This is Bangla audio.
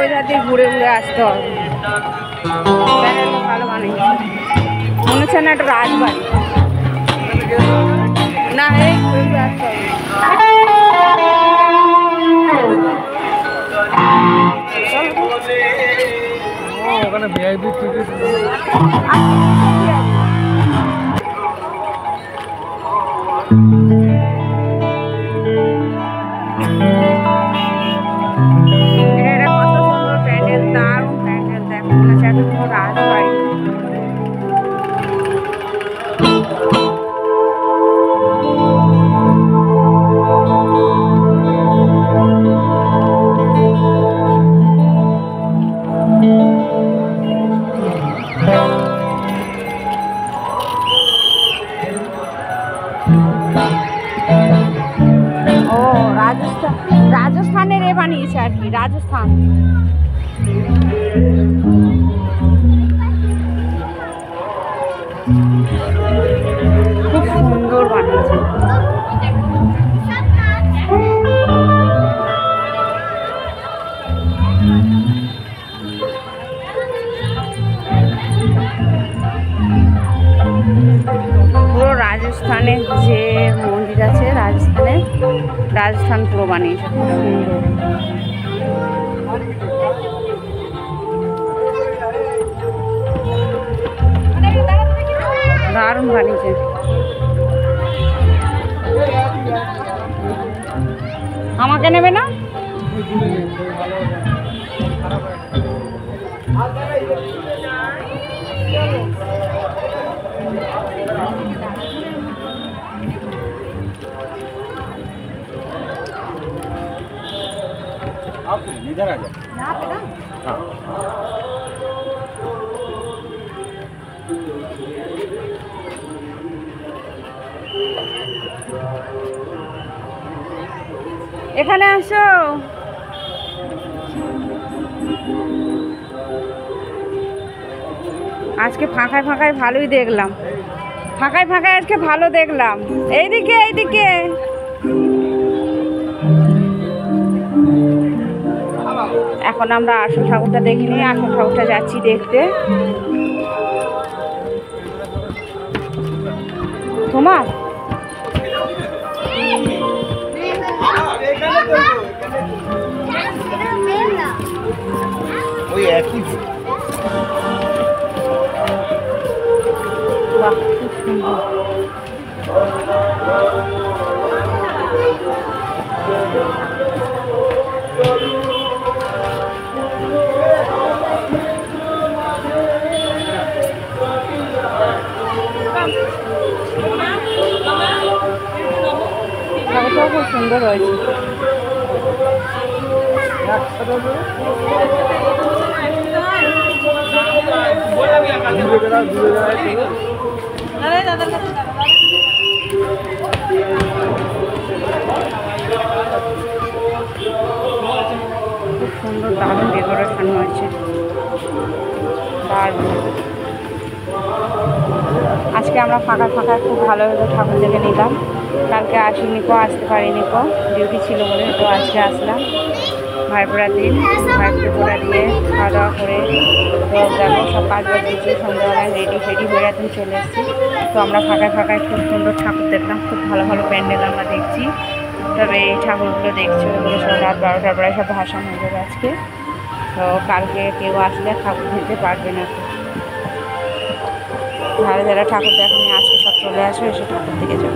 ওই ধার দিয়ে ঘুরে ঘুরে আসতে হবে। ভালো বানিয়েছে, মনে হচ্ছে না একটা রাজবাড়ি না, এই ঘুরে আসতে হবে। ওখানে ভিআইপি টিকিট কত সুন্দর প্যান্ডেল, দারুণ প্যান্ডেল, দেখো মনে হচ্ছে একটা কোনো রাজবাড়ি। ও রাজস্থানের এ বানিয়েছে আর কি, রাজস্থান। খুব সুন্দর বানিয়েছে। পুরো রাজস্থানের যে মন্দির আছে, রাজস্থান পুরো বানিয়েছে, খুব সুন্দর। দারুণ বানিয়েছে। আমাকে নেবে না? इधर आ जाओ। यहाँ पे ना? हाँ। এখানে আসো। আজকে ফাঁকায় ফাঁকায় ভালোই দেখলাম, ফাঁকায় ফাঁকায় আজকে ভালো দেখলাম। এইদিকে এইদিকে এখন আমরা আসল ঠাকুরটা দেখিনি, আসল ঠাকুরটা যাচ্ছি দেখতে। তোমার ওই একই। বাহ, খুব সুন্দর। ঠাকুরটাও খুব সুন্দর হয়েছে। খুব সুন্দর, দারুণ ডেকোরেশন হয়েছে, দারুণ। আজকে আমরা ফাঁকা ফাঁকা খুব ভালোভাবে ঠাকুর দেখে নিলাম। কালকে আসিনি কো, আসতে পারিনি কো, ডিউটি ছিল বলে, তো আজকে আসলাম। ভাইফোঁড়ার দিন, ভাইফোঁড়া দিয়ে খাওয়া দাওয়া করে তো দেখো সব কাজ বাজ দিচ্ছি, সন্ধ্যাবেলায় রেডি ফেডি হয়ে এখন চলে এসেছি। তো আমরা ফাঁকায় ফাঁকায় খুব সুন্দর ঠাকুর দেখলাম, খুব ভালো ভালো প্যান্ডেল আমরা দেখছি। তবে এই ঠাকুরগুলো দেখছি, ওগুলো সব রাত 12টার পরে সব ভাসান হয়ে যাবে আজকে। তো কালকে কেউ আসলে ঠাকুর দেখতে পারবে না। যারা যারা ঠাকুর দেখেনি আজকে সব চলে আসো, এসে ঠাকুর দেখে যাও।